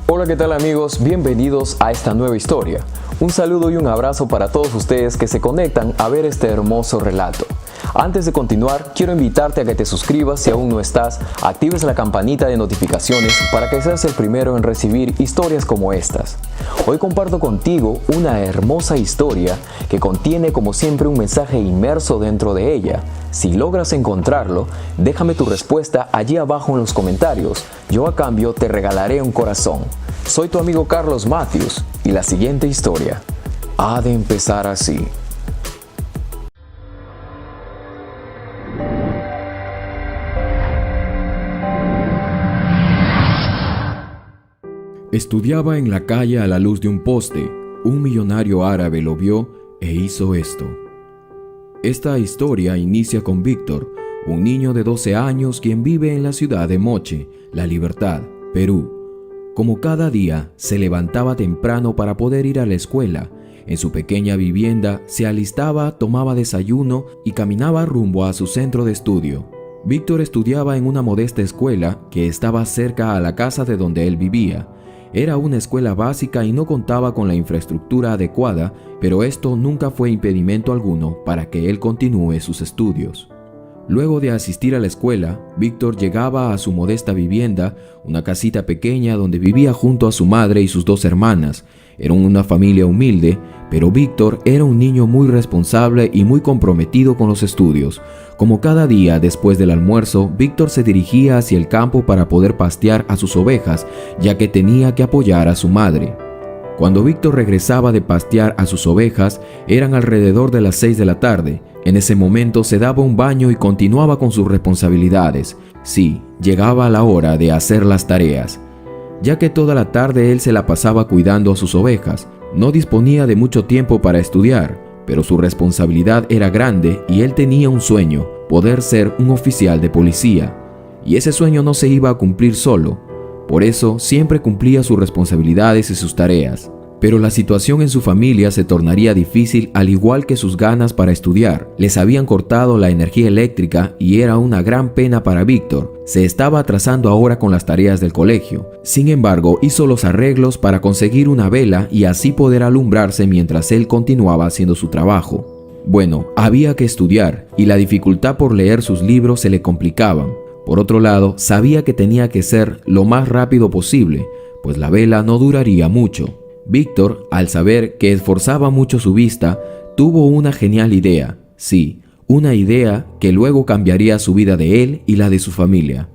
Hola, ¿qué tal amigos? Bienvenidos a esta nueva historia. Un saludo y un abrazo para todos ustedes que se conectan a ver este hermoso relato. Antes de continuar, quiero invitarte a que te suscribas si aún no estás, actives la campanita de notificaciones para que seas el primero en recibir historias como estas. Hoy comparto contigo una hermosa historia que contiene como siempre un mensaje inmerso dentro de ella. Si logras encontrarlo, déjame tu respuesta allí abajo en los comentarios. Yo a cambio te regalaré un corazón. Soy tu amigo Carlos Matthews y la siguiente historia ha de empezar así. Estudiaba en la calle a la luz de un poste. Un millonario árabe lo vio e hizo esto. Esta historia inicia con Víctor, un niño de 12 años quien vive en la ciudad de Moche, La Libertad, Perú. Como cada día, se levantaba temprano para poder ir a la escuela. En su pequeña vivienda se alistaba, tomaba desayuno y caminaba rumbo a su centro de estudio. Víctor estudiaba en una modesta escuela que estaba cerca a la casa de donde él vivía. Era una escuela básica y no contaba con la infraestructura adecuada, pero esto nunca fue impedimento alguno para que él continúe sus estudios. Luego de asistir a la escuela, Víctor llegaba a su modesta vivienda, una casita pequeña donde vivía junto a su madre y sus 2 hermanas. Eran una familia humilde, pero Víctor era un niño muy responsable y muy comprometido con los estudios. Como cada día después del almuerzo, Víctor se dirigía hacia el campo para poder pastear a sus ovejas, ya que tenía que apoyar a su madre. Cuando Víctor regresaba de pastear a sus ovejas, eran alrededor de las 6 de la tarde. En ese momento se daba un baño y continuaba con sus responsabilidades. Sí, llegaba la hora de hacer las tareas. Ya que toda la tarde él se la pasaba cuidando a sus ovejas, no disponía de mucho tiempo para estudiar, pero su responsabilidad era grande y él tenía un sueño, poder ser un oficial de policía. Y ese sueño no se iba a cumplir solo, por eso siempre cumplía sus responsabilidades y sus tareas. Pero la situación en su familia se tornaría difícil, al igual que sus ganas para estudiar. Les habían cortado la energía eléctrica y era una gran pena para Víctor. Se estaba atrasando ahora con las tareas del colegio. Sin embargo, hizo los arreglos para conseguir una vela y así poder alumbrarse mientras él continuaba haciendo su trabajo. Bueno, había que estudiar y la dificultad por leer sus libros se le complicaban. Por otro lado, sabía que tenía que ser lo más rápido posible, pues la vela no duraría mucho. Víctor, al saber que esforzaba mucho su vista, tuvo una genial idea. Sí, una idea que luego cambiaría su vida de él y la de su familia.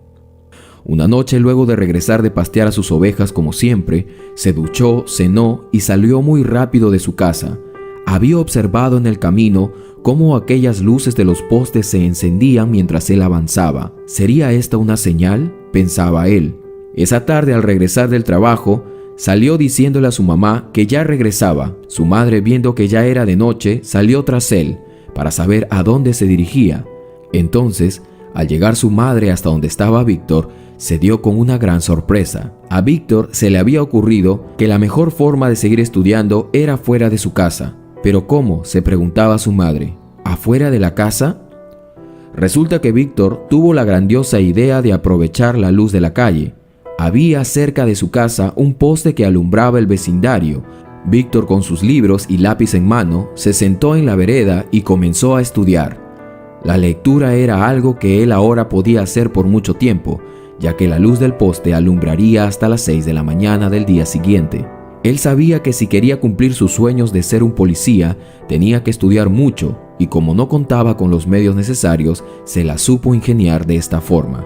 Una noche, luego de regresar de pastear a sus ovejas como siempre, se duchó, cenó y salió muy rápido de su casa. Había observado en el camino cómo aquellas luces de los postes se encendían mientras él avanzaba. ¿Sería esta una señal?, pensaba él. Esa tarde, al regresar del trabajo, salió diciéndole a su mamá que ya regresaba. Su madre, viendo que ya era de noche, salió tras él para saber a dónde se dirigía. Entonces, al llegar su madre hasta donde estaba Víctor, se dio con una gran sorpresa. A Víctor se le había ocurrido que la mejor forma de seguir estudiando era fuera de su casa. ¿Pero cómo?, se preguntaba su madre. ¿Afuera de la casa? Resulta que Víctor tuvo la grandiosa idea de aprovechar la luz de la calle. Había cerca de su casa un poste que alumbraba el vecindario. Víctor, con sus libros y lápiz en mano, se sentó en la vereda y comenzó a estudiar. La lectura era algo que él ahora podía hacer por mucho tiempo, ya que la luz del poste alumbraría hasta las 6 de la mañana del día siguiente. Él sabía que si quería cumplir sus sueños de ser un policía, tenía que estudiar mucho, y como no contaba con los medios necesarios, se la supo ingeniar de esta forma.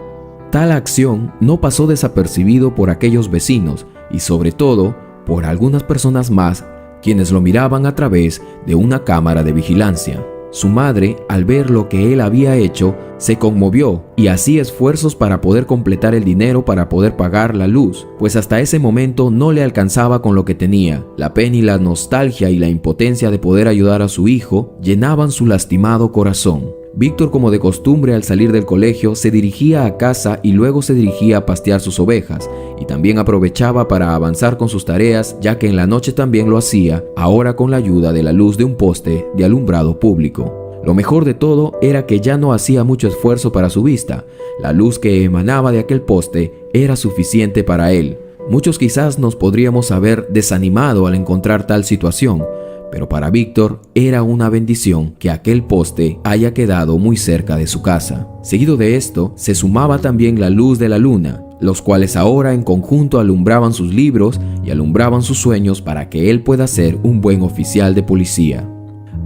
Tal acción no pasó desapercibido por aquellos vecinos y sobre todo por algunas personas más, quienes lo miraban a través de una cámara de vigilancia. Su madre, al ver lo que él había hecho, se conmovió y hacía esfuerzos para poder completar el dinero para poder pagar la luz, pues hasta ese momento no le alcanzaba con lo que tenía. La pena y la nostalgia y la impotencia de poder ayudar a su hijo llenaban su lastimado corazón. Víctor, como de costumbre, al salir del colegio, se dirigía a casa y luego se dirigía a pastear sus ovejas, y también aprovechaba para avanzar con sus tareas, ya que en la noche también lo hacía, ahora con la ayuda de la luz de un poste de alumbrado público. Lo mejor de todo era que ya no hacía mucho esfuerzo para su vista. La luz que emanaba de aquel poste era suficiente para él. Muchos quizás nos podríamos haber desanimado al encontrar tal situación, pero para Víctor era una bendición que aquel poste haya quedado muy cerca de su casa. Seguido de esto, se sumaba también la luz de la luna, los cuales ahora en conjunto alumbraban sus libros y alumbraban sus sueños para que él pueda ser un buen oficial de policía.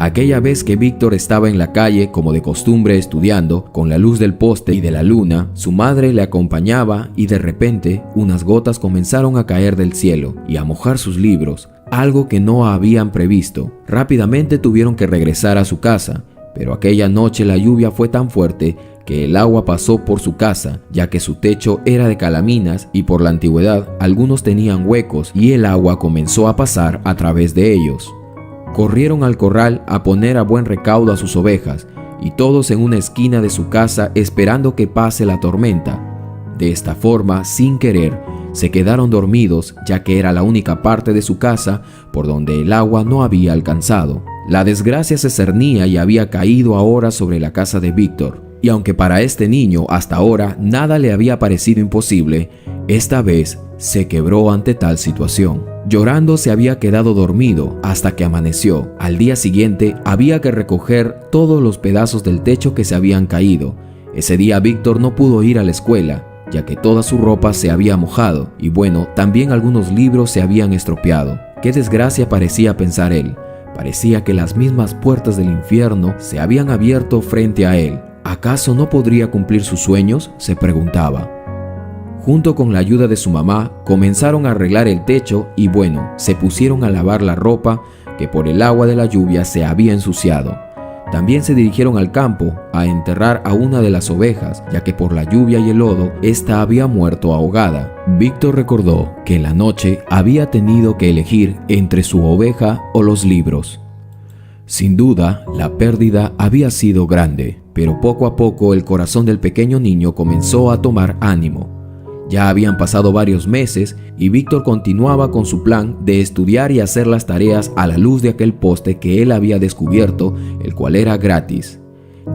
Aquella vez que Víctor estaba en la calle como de costumbre estudiando, con la luz del poste y de la luna, su madre le acompañaba y de repente unas gotas comenzaron a caer del cielo y a mojar sus libros, algo que no habían previsto. Rápidamente tuvieron que regresar a su casa, pero aquella noche la lluvia fue tan fuerte que el agua pasó por su casa, ya que su techo era de calaminas y por la antigüedad algunos tenían huecos y el agua comenzó a pasar a través de ellos. Corrieron al corral a poner a buen recaudo a sus ovejas, y todos en una esquina de su casa esperando que pase la tormenta. De esta forma, sin querer, se quedaron dormidos, ya que era la única parte de su casa por donde el agua no había alcanzado. La desgracia se cernía y había caído ahora sobre la casa de Víctor, y aunque para este niño hasta ahora nada le había parecido imposible, esta vez se quebró ante tal situación. Llorando se había quedado dormido hasta que amaneció. Al día siguiente había que recoger todos los pedazos del techo que se habían caído. Ese día Víctor no pudo ir a la escuela, ya que toda su ropa se había mojado y bueno, también algunos libros se habían estropeado. Qué desgracia, parecía pensar él. Parecía que las mismas puertas del infierno se habían abierto frente a él. ¿Acaso no podría cumplir sus sueños?, se preguntaba. Junto con la ayuda de su mamá, comenzaron a arreglar el techo y bueno, se pusieron a lavar la ropa que por el agua de la lluvia se había ensuciado. También se dirigieron al campo a enterrar a una de las ovejas, ya que por la lluvia y el lodo, ésta había muerto ahogada. Víctor recordó que en la noche había tenido que elegir entre su oveja o los libros. Sin duda, la pérdida había sido grande, pero poco a poco el corazón del pequeño niño comenzó a tomar ánimo. Ya habían pasado varios meses y Víctor continuaba con su plan de estudiar y hacer las tareas a la luz de aquel poste que él había descubierto, el cual era gratis.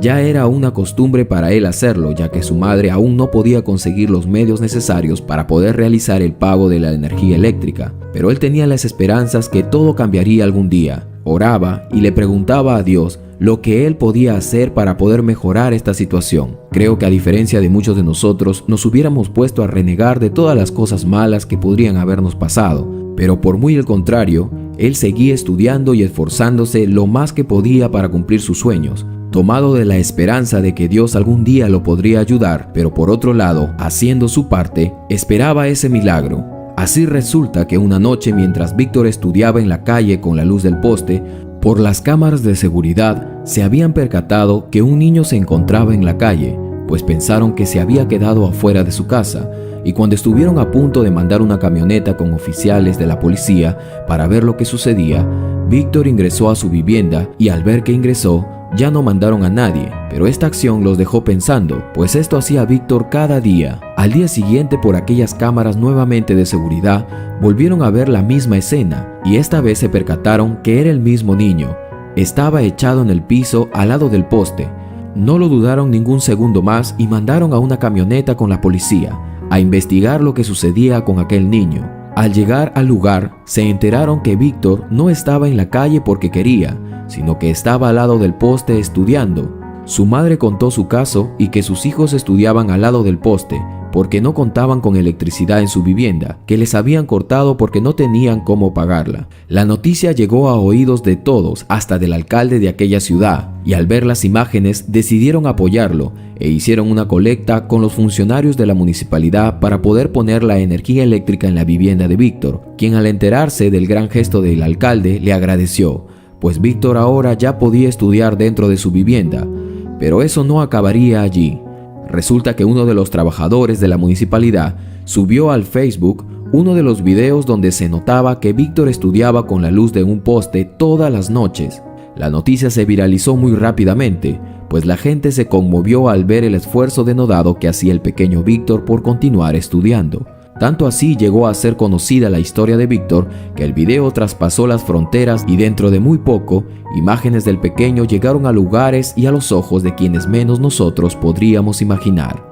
Ya era una costumbre para él hacerlo, ya que su madre aún no podía conseguir los medios necesarios para poder realizar el pago de la energía eléctrica, pero él tenía las esperanzas que todo cambiaría algún día. Oraba y le preguntaba a Dios lo que él podía hacer para poder mejorar esta situación. Creo que a diferencia de muchos de nosotros, nos hubiéramos puesto a renegar de todas las cosas malas que podrían habernos pasado, pero por muy el contrario, él seguía estudiando y esforzándose lo más que podía para cumplir sus sueños, tomado de la esperanza de que Dios algún día lo podría ayudar, pero por otro lado, haciendo su parte, esperaba ese milagro. Así resulta que una noche, mientras Víctor estudiaba en la calle con la luz del poste, por las cámaras de seguridad se habían percatado que un niño se encontraba en la calle, pues pensaron que se había quedado afuera de su casa, y cuando estuvieron a punto de mandar una camioneta con oficiales de la policía para ver lo que sucedía, Víctor ingresó a su vivienda y al ver que ingresó, ya no mandaron a nadie, pero esta acción los dejó pensando, pues esto hacía Víctor cada día. Al día siguiente, por aquellas cámaras nuevamente de seguridad, volvieron a ver la misma escena, y esta vez se percataron que era el mismo niño. Estaba echado en el piso al lado del poste. No lo dudaron ningún segundo más y mandaron a una camioneta con la policía a investigar lo que sucedía con aquel niño. Al llegar al lugar, se enteraron que Víctor no estaba en la calle porque quería, sino que estaba al lado del poste estudiando. Su madre contó su caso y que sus hijos estudiaban al lado del poste porque no contaban con electricidad en su vivienda, que les habían cortado porque no tenían cómo pagarla. La noticia llegó a oídos de todos, hasta del alcalde de aquella ciudad, y al ver las imágenes decidieron apoyarlo e hicieron una colecta con los funcionarios de la municipalidad para poder poner la energía eléctrica en la vivienda de Víctor, quien al enterarse del gran gesto del alcalde le agradeció, pues Víctor ahora ya podía estudiar dentro de su vivienda. Pero eso no acabaría allí. Resulta que uno de los trabajadores de la municipalidad subió al Facebook uno de los videos donde se notaba que Víctor estudiaba con la luz de un poste todas las noches. La noticia se viralizó muy rápidamente, pues la gente se conmovió al ver el esfuerzo denodado que hacía el pequeño Víctor por continuar estudiando. Tanto así llegó a ser conocida la historia de Víctor que el video traspasó las fronteras y dentro de muy poco, imágenes del pequeño llegaron a lugares y a los ojos de quienes menos nosotros podríamos imaginar.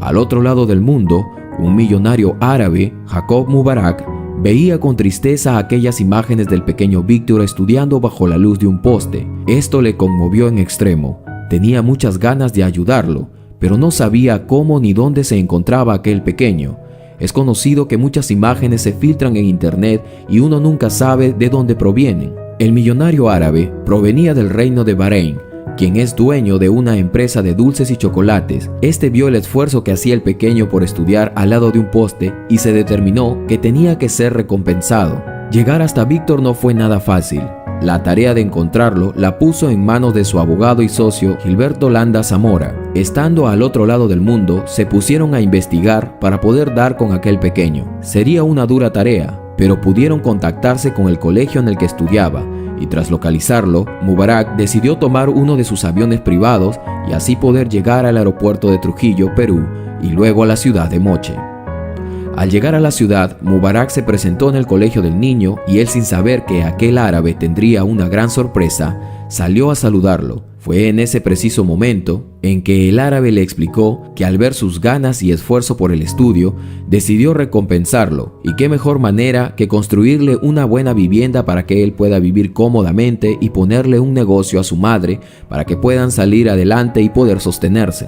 Al otro lado del mundo, un millonario árabe, Jacob Mubarak, veía con tristeza aquellas imágenes del pequeño Víctor estudiando bajo la luz de un poste. Esto le conmovió en extremo. Tenía muchas ganas de ayudarlo, pero no sabía cómo ni dónde se encontraba aquel pequeño. Es conocido que muchas imágenes se filtran en internet y uno nunca sabe de dónde provienen. El millonario árabe provenía del reino de Bahrein, quien es dueño de una empresa de dulces y chocolates. Este vio el esfuerzo que hacía el pequeño por estudiar al lado de un poste y se determinó que tenía que ser recompensado. Llegar hasta Víctor no fue nada fácil. La tarea de encontrarlo la puso en manos de su abogado y socio Gilberto Landa Zamora. Estando al otro lado del mundo, se pusieron a investigar para poder dar con aquel pequeño. Sería una dura tarea, pero pudieron contactarse con el colegio en el que estudiaba, y tras localizarlo, Mubarak decidió tomar uno de sus aviones privados y así poder llegar al aeropuerto de Trujillo, Perú, y luego a la ciudad de Moche. Al llegar a la ciudad, Mubarak se presentó en el colegio del niño y él, sin saber que aquel árabe tendría una gran sorpresa, salió a saludarlo. Fue en ese preciso momento en que el árabe le explicó que al ver sus ganas y esfuerzo por el estudio, decidió recompensarlo, y qué mejor manera que construirle una buena vivienda para que él pueda vivir cómodamente y ponerle un negocio a su madre para que puedan salir adelante y poder sostenerse.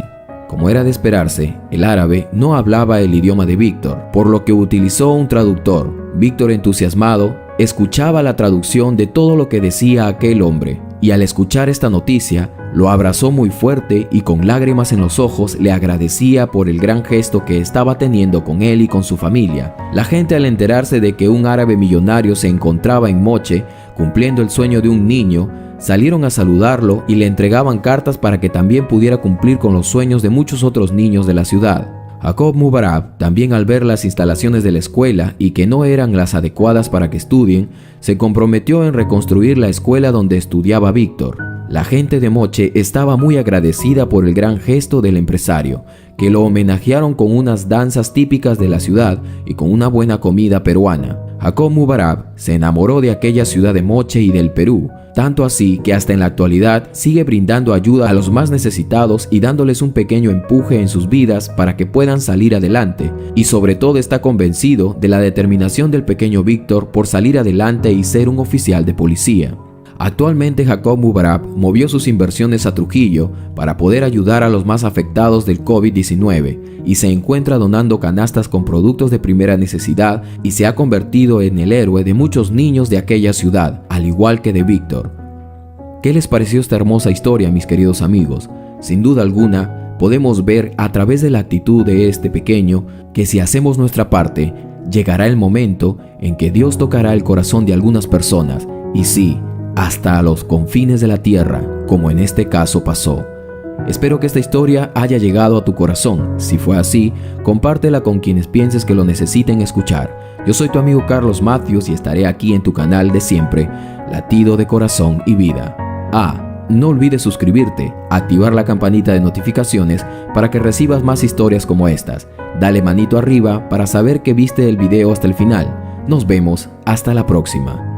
Como era de esperarse, el árabe no hablaba el idioma de Víctor, por lo que utilizó un traductor. Víctor, entusiasmado, escuchaba la traducción de todo lo que decía aquel hombre, y al escuchar esta noticia, lo abrazó muy fuerte y con lágrimas en los ojos le agradecía por el gran gesto que estaba teniendo con él y con su familia. La gente, al enterarse de que un árabe millonario se encontraba en Moche, cumpliendo el sueño de un niño, salieron a saludarlo y le entregaban cartas para que también pudiera cumplir con los sueños de muchos otros niños de la ciudad. Jacob Mubarak, también al ver las instalaciones de la escuela y que no eran las adecuadas para que estudien, se comprometió en reconstruir la escuela donde estudiaba Víctor. La gente de Moche estaba muy agradecida por el gran gesto del empresario, que lo homenajearon con unas danzas típicas de la ciudad y con una buena comida peruana. Jacob Mubarak se enamoró de aquella ciudad de Moche y del Perú, tanto así que hasta en la actualidad sigue brindando ayuda a los más necesitados y dándoles un pequeño empuje en sus vidas para que puedan salir adelante, y sobre todo está convencido de la determinación del pequeño Víctor por salir adelante y ser un oficial de policía. Actualmente Jacob Mubarak movió sus inversiones a Trujillo para poder ayudar a los más afectados del COVID-19 y se encuentra donando canastas con productos de primera necesidad y se ha convertido en el héroe de muchos niños de aquella ciudad, al igual que de Víctor. ¿Qué les pareció esta hermosa historia, mis queridos amigos? Sin duda alguna, podemos ver a través de la actitud de este pequeño que si hacemos nuestra parte, llegará el momento en que Dios tocará el corazón de algunas personas, y sí, hasta a los confines de la tierra, como en este caso pasó. Espero que esta historia haya llegado a tu corazón. Si fue así, compártela con quienes pienses que lo necesiten escuchar. Yo soy tu amigo Carlos Matthews y estaré aquí en tu canal de siempre, Latido de Corazón y Vida. No olvides suscribirte, activar la campanita de notificaciones para que recibas más historias como estas. Dale manito arriba para saber que viste el video hasta el final. Nos vemos hasta la próxima.